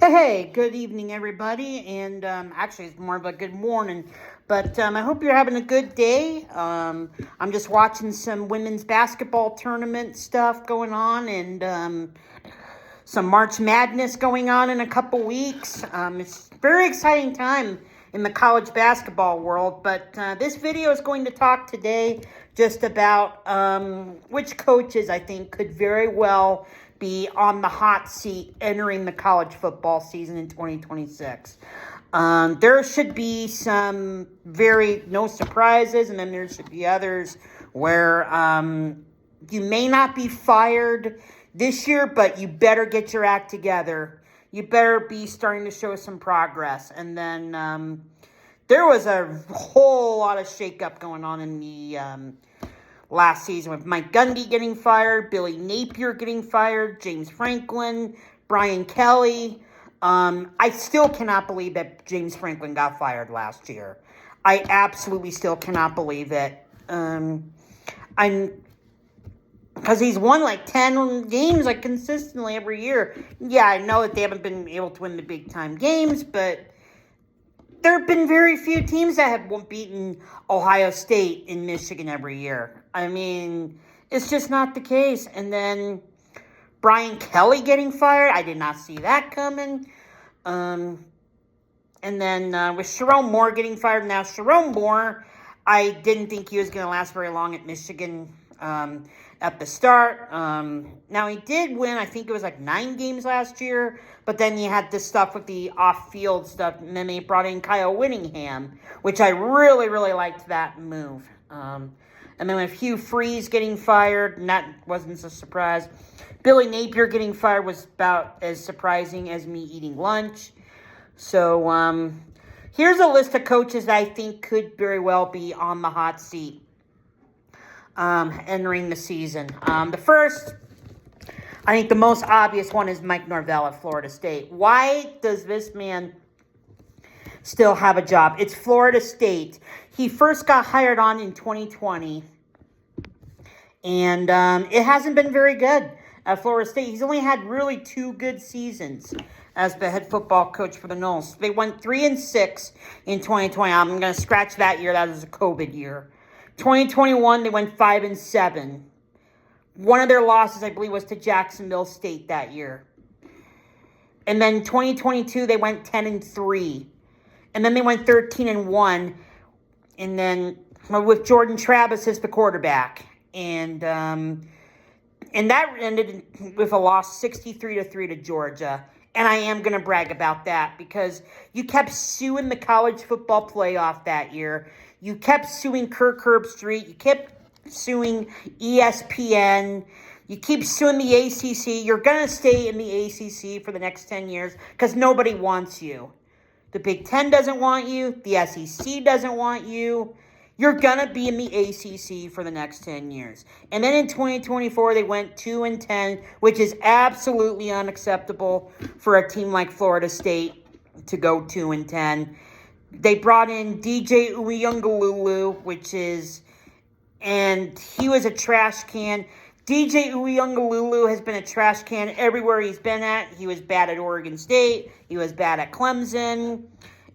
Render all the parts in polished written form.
Hey, good evening, everybody, and actually, it's more of a good morning. But I hope you're having a good day. I'm just watching some women's basketball tournament stuff going on, and some March Madness going on in a couple weeks. It's a very exciting time in the college basketball world. But this video is going to talk today just about which coaches I think could very well be on the hot seat entering the college football season in 2026. There should be some no surprises, and then there should be others where you may not be fired this year, but you better get your act together. You better be starting to show some progress. And then there was a whole lot of shakeup going on in the last season with Mike Gundy getting fired, Billy Napier getting fired, James Franklin, Brian Kelly. I still cannot believe that James Franklin got fired last year. I absolutely still cannot believe it. Because he's won like 10 games like consistently every year. Yeah, I know that they haven't been able to win the big time games, but there have been very few teams that have beaten Ohio State and Michigan every year. I mean, it's just not the case. And then Brian Kelly getting fired, I did not see that coming. And then with Sharon Moore getting fired, now Sharon Moore, I didn't think he was going to last very long at Michigan at the start. Now, he did win, I think it was like 9 games last year, but then you had this stuff with the off-field stuff, and then they brought in Kyle Whittingham, which I really, really liked that move. And then with Hugh Freeze getting fired, and that wasn't a surprise. Billy Napier getting fired was about as surprising as me eating lunch. So here's a list of coaches that I think could very well be on the hot seat entering the season. The first, I think the most obvious one is Mike Norvell at Florida State. Why does this man still have a job? It's Florida State. He first got hired on in 2020, and it hasn't been very good at Florida State. He's only had really 2 good seasons as the head football coach for the Noles. They went 3-6 in 2020. I'm going to scratch that year. That was a COVID year. 2021, they went 5-7. One of their losses, I believe, was to Jacksonville State that year. And then 2022, they went 10-3. And then they went 13-1. And then with Jordan Travis as the quarterback. And that ended with a loss 63-3 to Georgia. And I am going to brag about that because you kept suing the college football playoff that year. You kept suing Kirk Herbstreit. You kept suing ESPN. You keep suing the ACC. You're going to stay in the ACC for the next 10 years because nobody wants you. The Big Ten doesn't want you. The SEC doesn't want you. You're going to be in the ACC for the next 10 years. And then in 2024, they went 2-10, which is absolutely unacceptable for a team like Florida State to go 2-10. They brought in DJ Uyunglulu, and he was a trash can. DJ Uyunglulu has been a trash can everywhere he's been at. He was bad at Oregon State. He was bad at Clemson.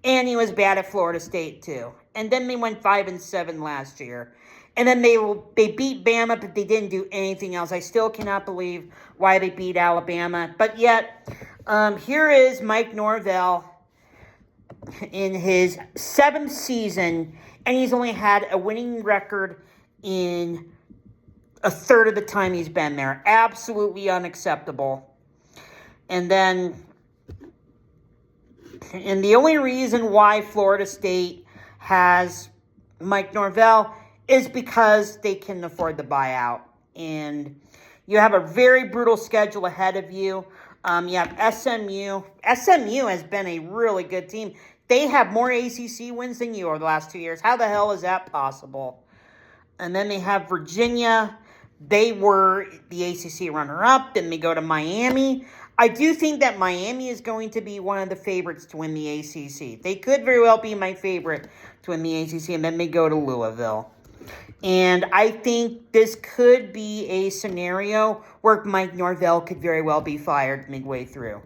And he was bad at Florida State, too. And then they went 5-7 last year. And then they beat Bama, but they didn't do anything else. I still cannot believe why they beat Alabama. But yet, here is Mike Norvell in his 7th season, and he's only had a winning record in a third of the time he's been there. Absolutely unacceptable. And the only reason why Florida State has Mike Norvell is because they can afford the buyout. And you have a very brutal schedule ahead of you. You have SMU. SMU has been a really good team. They have more ACC wins than you over the last 2 years. How the hell is that possible? And then they have Virginia. They were the ACC runner-up. Then they go to Miami. I do think that Miami is going to be one of the favorites to win the ACC. They could very well be my favorite to win the ACC, and then they go to Louisville. And I think this could be a scenario where Mike Norvell could very well be fired midway through.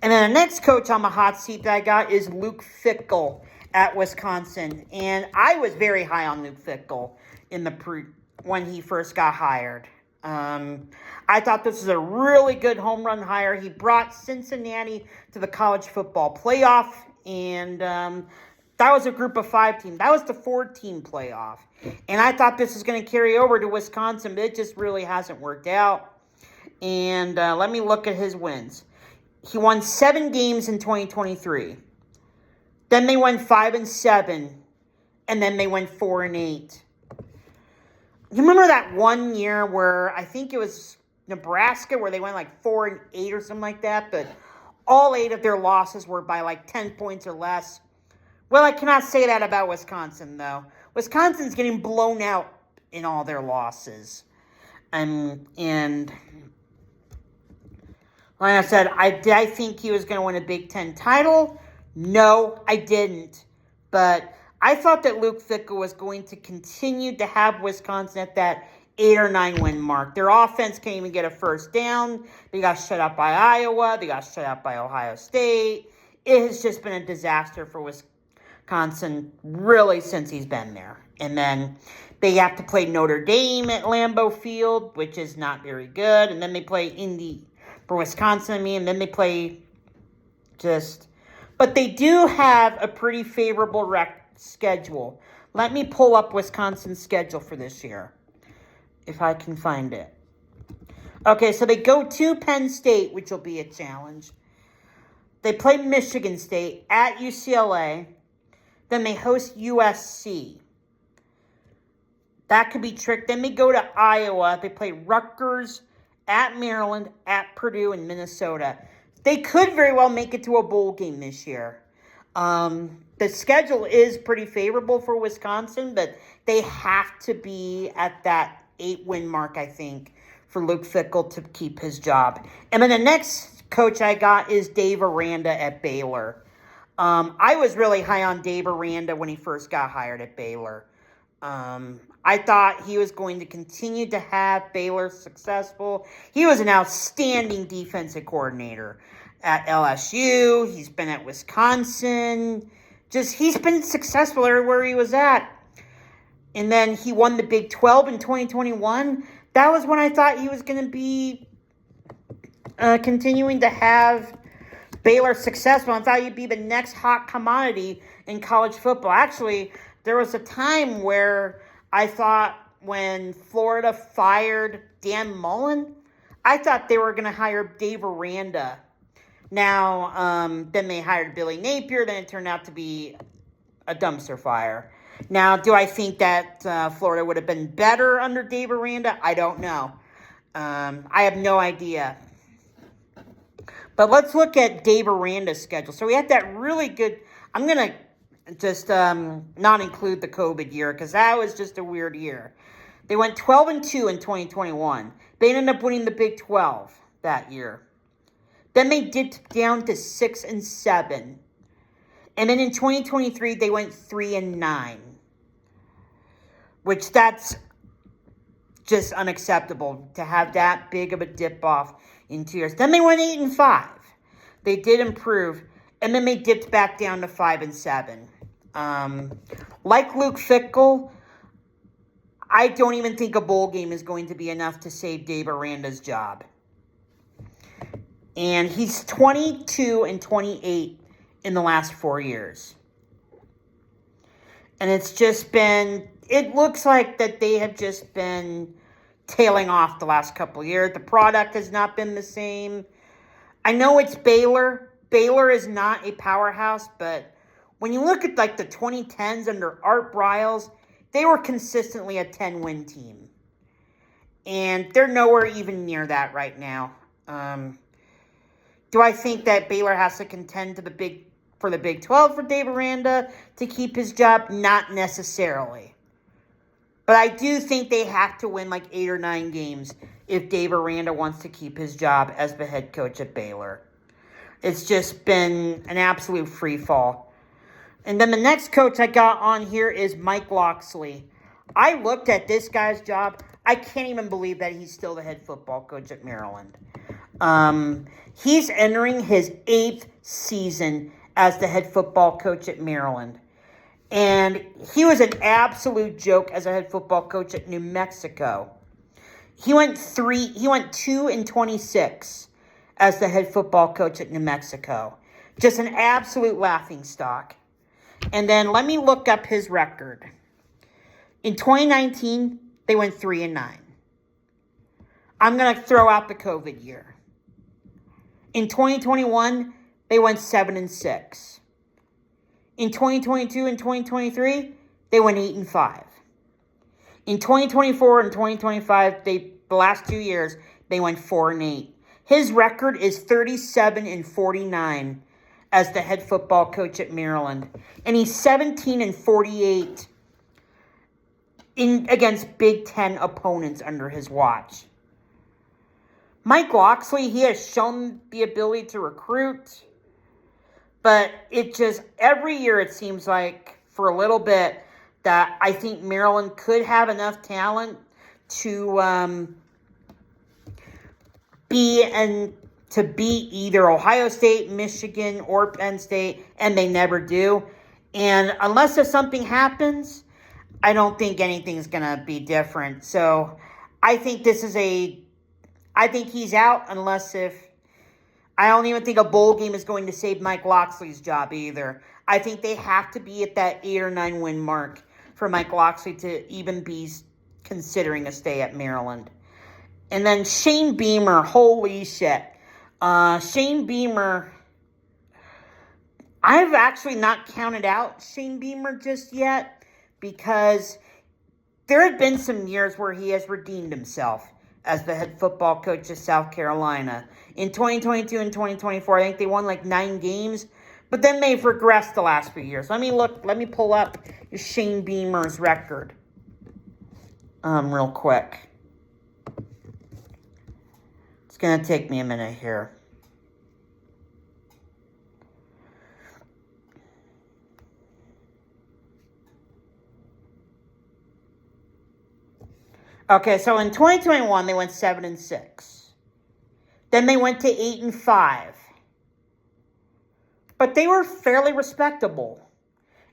And then the next coach on the hot seat that I got is Luke Fickell at Wisconsin. And I was very high on Luke Fickell when he first got hired. I thought this was a really good home run hire. He brought Cincinnati to the college football playoff, and that was a group of 5 team. That was the 4-team playoff. And I thought this was going to carry over to Wisconsin, but it just really hasn't worked out. And let me look at his wins. He won 7 games in 2023. Then they went 5-7, and then they went 4-8. You remember that one year where I think it was Nebraska where they went like 4-8 or something like that, but all 8 of their losses were by like 10 points or less. Well, I cannot say that about Wisconsin, though. Wisconsin's getting blown out in all their losses. And like I said, did I think he was going to win a Big Ten title? No, I didn't. But I thought that Luke Fickell was going to continue to have Wisconsin at that 8 or 9 win mark. Their offense can't even get a first down. They got shut out by Iowa. They got shut out by Ohio State. It has just been a disaster for Wisconsin really since he's been there. And then they have to play Notre Dame at Lambeau Field, which is not very good. And then they play Indy for Wisconsin, and then they play but they do have a pretty favorable schedule. Let me pull up Wisconsin's schedule for this year, if I can find it. Okay, so they go to Penn State, which will be a challenge. They play Michigan State at UCLA. Then they host USC. That could be tricked. Then they go to Iowa. They play Rutgers, at Maryland, at Purdue, and Minnesota. They could very well make it to a bowl game this year. The schedule is pretty favorable for Wisconsin, but they have to be at that 8-win mark, I think, for Luke Fickell to keep his job. And then the next coach I got is Dave Aranda at Baylor. I was really high on Dave Aranda when he first got hired at Baylor. I thought he was going to continue to have Baylor successful. He was an outstanding defensive coordinator at LSU. He's been at Wisconsin. He's been successful everywhere he was at. And then he won the Big 12 in 2021. That was when I thought he was going to be continuing to have Baylor successful. I thought he'd be the next hot commodity in college football. Actually, there was a time where I thought when Florida fired Dan Mullen, I thought they were going to hire Dave Aranda. Now, then they hired Billy Napier. Then it turned out to be a dumpster fire. Now, do I think that Florida would have been better under Dave Aranda? I don't know. I have no idea. But let's look at Dave Aranda's schedule. So we had that really good. I'm going to just not include the COVID year because that was just a weird year. They went 12-2 in 2021. They ended up winning the Big 12 that year. Then they dipped down to 6-7. And then in 2023, they went 3-9. Which that's just unacceptable to have that big of a dip off in 2 years. Then they went 8-5. They did improve. And then they dipped back down to 5-7. Like Luke Fickell, I don't even think a bowl game is going to be enough to save Dave Aranda's job. And he's 22-28 in the last 4 years. And it's just been, it looks like that they have just been tailing off the last couple of years. The product has not been the same. I know it's Baylor. Baylor is not a powerhouse, but when you look at like the 2010s under Art Briles, they were consistently a 10-win team. And they're nowhere even near that right now. Do I think that Baylor has to contend for the Big 12 for Dave Aranda to keep his job? Not necessarily. But I do think they have to win like 8 or 9 games if Dave Aranda wants to keep his job as the head coach at Baylor. It's just been an absolute free fall. And then the next coach I got on here is Mike Locksley. I looked at this guy's job. I can't even believe that he's still the head football coach at Maryland. He's entering his 8th season as the head football coach at Maryland. And he was an absolute joke as a head football coach at New Mexico. He went 2-26 as the head football coach at New Mexico. Just an absolute laughingstock. And then let me look up his record. In 2019, they went 3-9. I'm going to throw out the COVID year. In 2021, they went 7-6. In 2022 and 2023, they went 8-5. In 2024 and 2025, the last 2 years, they went 4-8. His record is 37-49 as the head football coach at Maryland, and he's 17-48 against Big Ten opponents under his watch. Mike Locksley, he has shown the ability to recruit, but it just, every year it seems like, for a little bit, that I think Maryland could have enough talent to beat either Ohio State, Michigan, or Penn State, and they never do. And unless if something happens, I don't think anything's going to be different. So I think I think he's out unless I don't even think a bowl game is going to save Mike Locksley's job either. I think they have to be at that 8 or 9 win mark for Mike Locksley to even be considering a stay at Maryland. And then Shane Beamer, holy shit. Shane Beamer, I've actually not counted out Shane Beamer just yet because there have been some years where he has redeemed himself as the head football coach of South Carolina. In 2022 and 2024, I think they won like 9 games, but then they've regressed the last few years. Let me pull up Shane Beamer's record real quick. It's going to take me a minute here. Okay, so in 2021, they went 7-6. Then they went to 8-5. But they were fairly respectable.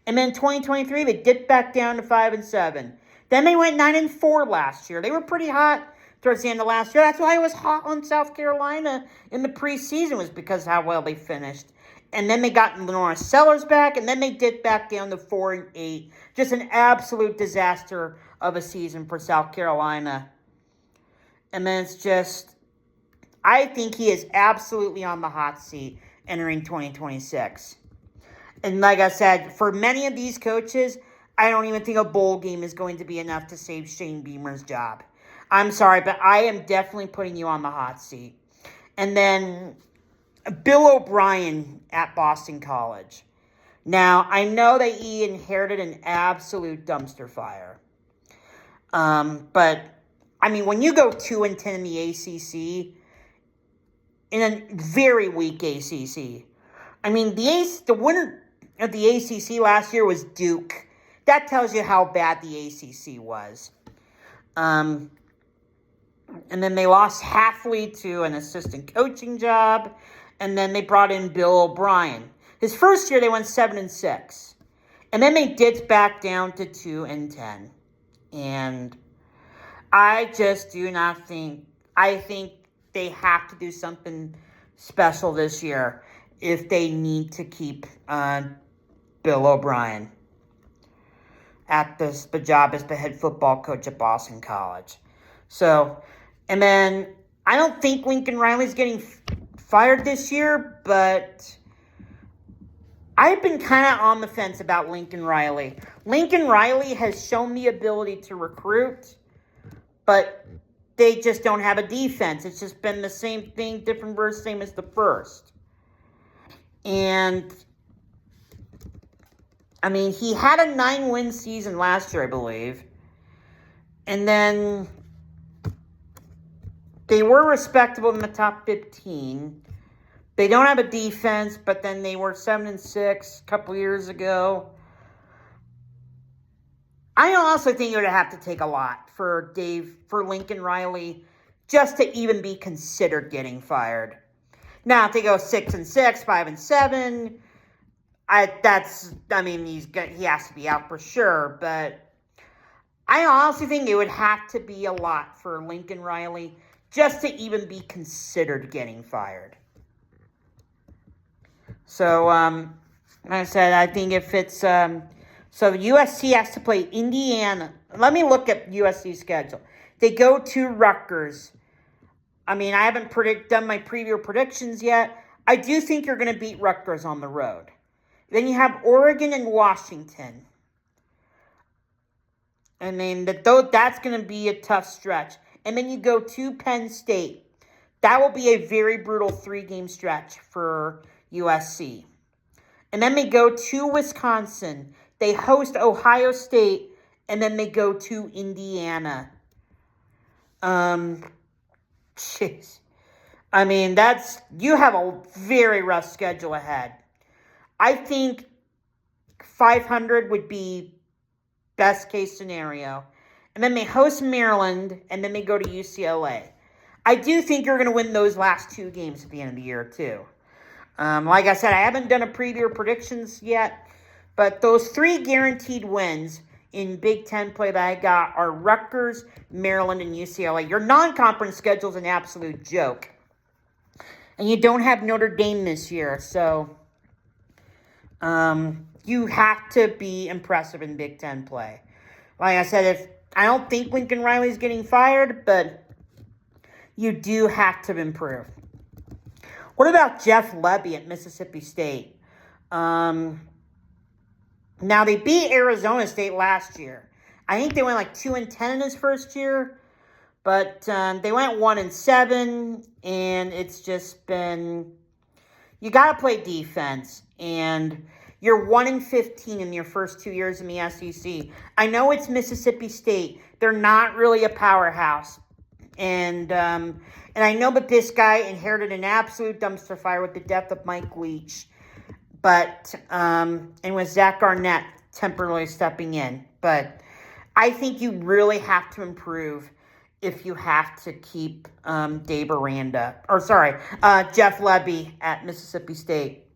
And then 2023, they dipped back down to 5-7. Then they went 9-4 last year. They were pretty hot towards the end of last year. That's why I was hot on South Carolina in the preseason, was because of how well they finished. And then they got Lenora Sellers back, and then they dipped back down to 4-8. Just an absolute disaster of a season for South Carolina. And then it's just, I think he is absolutely on the hot seat entering 2026. And like I said, for many of these coaches, I don't even think a bowl game is going to be enough to save Shane Beamer's job. I'm sorry, but I am definitely putting you on the hot seat. And then Bill O'Brien at Boston College. Now, I know that he inherited an absolute dumpster fire. But, I mean, when you go 2-10 in the ACC, in a very weak ACC, I mean, the winner of the ACC last year was Duke. That tells you how bad the ACC was. And then they lost halfway to an assistant coaching job, and then they brought in Bill O'Brien. His first year, they went 7-6. And then they dipped back down to 2-10. And I just do not think, I think they have to do something special this year if they need to keep Bill O'Brien at the job as the head football coach at Boston College. So, and then I don't think Lincoln Riley's getting fired this year, but I've been kind of on the fence about Lincoln Riley. Lincoln Riley has shown the ability to recruit, but they just don't have a defense. It's just been the same thing, different verse, same as the first. And, I mean, he had a 9-win season last year, I believe. And then they were respectable in the top 15. They don't have a defense, but then they were 7-6 a couple years ago. I also think you're going to have to take a lot for Lincoln Riley just to even be considered getting fired. Now, if they go 6-6, 5-7, he has to be out for sure. But I honestly think it would have to be a lot for Lincoln Riley just to even be considered getting fired. So, like I said, I think if it's so USC has to play Indiana. Let me look at USC's schedule. They go to Rutgers. I haven't done my preview predictions yet. I do think you're going to beat Rutgers on the road. Then you have Oregon and Washington. That's going to be a tough stretch. And then you go to Penn State. That will be a very brutal 3-game stretch for USC. And then they go to Wisconsin. They host Ohio State. And then they go to Indiana. Jeez. You have a very rough schedule ahead. I think 500 would be best case scenario. And then they host Maryland, and then they go to UCLA. I do think you're going to win those last 2 games at the end of the year, too. Like I said, I haven't done a preview or predictions yet, but those 3 guaranteed wins in Big Ten play that I got are Rutgers, Maryland, and UCLA. Your non-conference schedule is an absolute joke. And you don't have Notre Dame this year, so you have to be impressive in Big Ten play. Like I said, I don't think Lincoln Riley's getting fired, but you do have to improve. What about Jeff Lebby at Mississippi State? Now, they beat Arizona State last year. I think they went like 2-10 in his first year, but they went 1-7, and it's just been, you got to play defense, and you're 1-15 in your first 2 years in the SEC. I know it's Mississippi State. They're not really a powerhouse, and I know that this guy inherited an absolute dumpster fire with the death of Mike Leach. But, and with Zach Arnett temporarily stepping in. But I think you really have to improve if you have to keep Jeff Lebby at Mississippi State.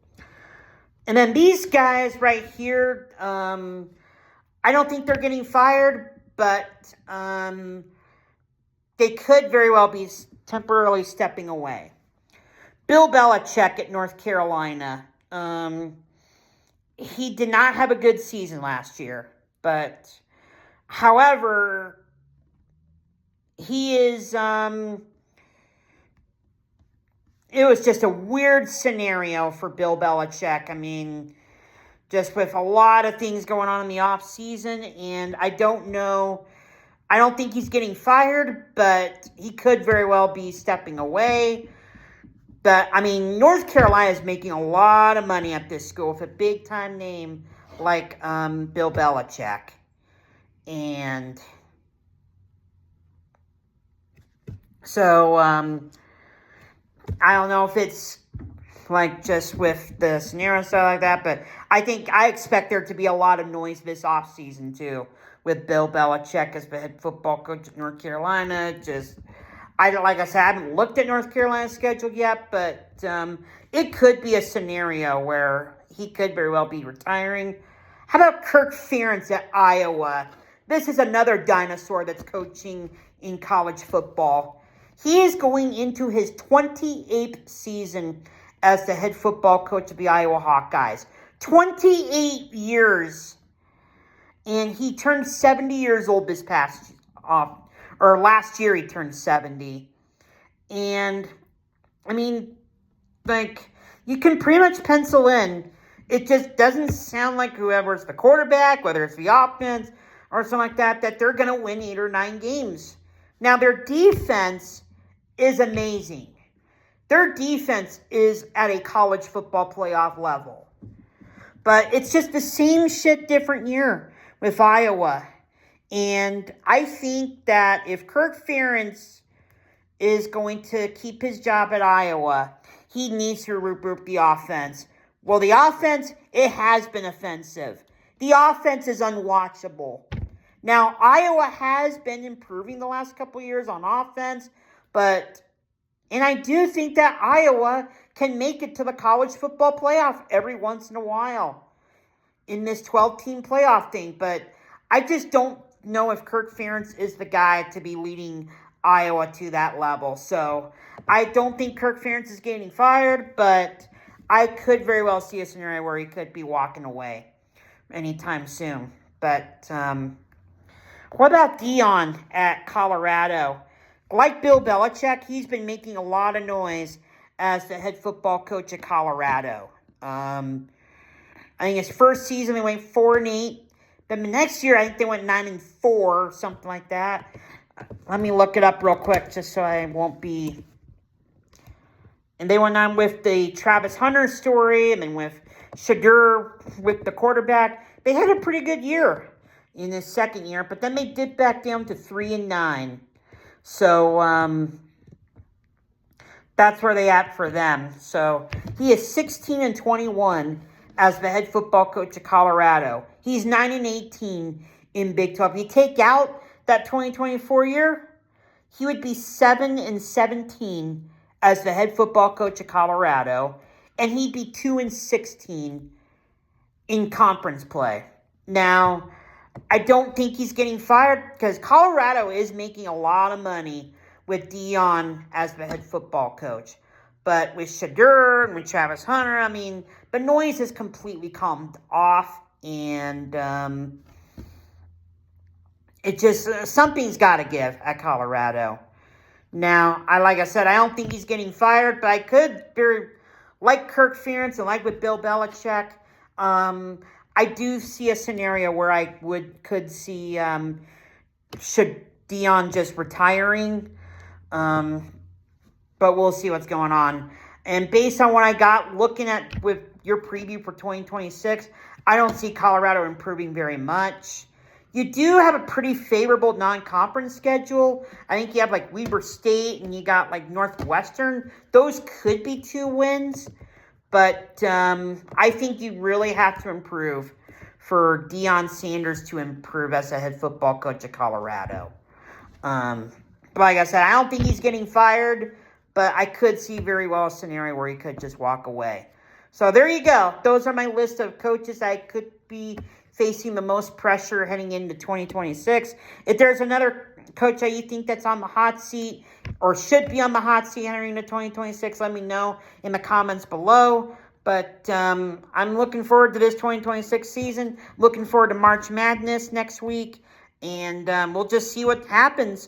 And then these guys right here, I don't think they're getting fired, but they could very well be temporarily stepping away. Bill Belichick at North Carolina. He did not have a good season last year, but however, he is, it was just a weird scenario for Bill Belichick. Just with a lot of things going on in the off season, and I don't think he's getting fired, but he could very well be stepping away. But, North Carolina is making a lot of money at this school with a big-time name like Bill Belichick. And so, I don't know if it's like just with the scenario stuff like that, but I expect there to be a lot of noise this offseason, too, with Bill Belichick as the head football coach at North Carolina. Like I said, I haven't looked at North Carolina's schedule yet, but it could be a scenario where he could very well be retiring. How about Kirk Ferentz at Iowa? This is another dinosaur that's coaching in college football. He is going into his 28th season as the head football coach of the Iowa Hawkeyes. 28 years. And he turned 70 years old this past last year he turned 70. And, you can pretty much pencil in. It just doesn't sound like whoever's the quarterback, whether it's the offense or something like that they're going to win 8 or 9 games. Now, their defense is amazing. Their defense is at a college football playoff level. But it's just the same shit, different year with Iowa. And I think that if Kirk Ferentz is going to keep his job at Iowa, he needs to regroup the offense. Well, the offense, it has been offensive. The offense is unwatchable. Now, Iowa has been improving the last couple of years on offense, And I do think that Iowa can make it to the college football playoff every once in a while in this 12-team playoff thing. But I just don't know if Kirk Ferentz is the guy to be leading Iowa to that level. So I don't think Kirk Ferentz is getting fired, but I could very well see a scenario where he could be walking away anytime soon. But what about Deion at Colorado? Like Bill Belichick, he's been making a lot of noise as the head football coach at Colorado. I think his first season they went 4-8. Then the next year, I think they went 9-4, something like that. Let me look it up real quick, just so I won't be. And they went on with the Travis Hunter story, and then with Shadur with the quarterback. They had a pretty good year in his second year, but then they dipped back down to 3-9. So that's where they at for them. So he is 16-21 as the head football coach of Colorado. He's 9-18 in Big 12. If you take out that 2024 year, he would be 7-17 as the head football coach of Colorado, and he'd be 2-16 in conference play. Now, I don't think he's getting fired because Colorado is making a lot of money with Deion as the head football coach. But with Shadur and with Travis Hunter, I mean, the noise has completely calmed off, and it just, something's got to give at Colorado. Now, like I said, I don't think he's getting fired, but I could, like Kirk Ferentz and like with Bill Belichick, I do see a scenario where I could see should Deion just retiring, but we'll see what's going on. And based on what I got looking at with your preview for 2026, I don't see Colorado improving very much. You do have a pretty favorable non-conference schedule. I think you have like Weber State and you got like Northwestern. Those could be 2 wins. But I think you really have to improve for Deion Sanders to improve as a head football coach of Colorado. But like I said, I don't think he's getting fired, but I could see very well a scenario where he could just walk away. So there you go. Those are my list of coaches I could be facing the most pressure heading into 2026. If there's another coach that you think that's on the hot seat or should be on the hot seat entering into 2026, let me know in the comments below. But I'm looking forward to this 2026 season. Looking forward to March Madness next week. And we'll just see what happens.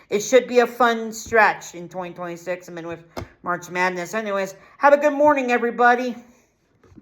It should be a fun stretch in 2026. I mean, with March Madness. Anyways, have a good morning, everybody.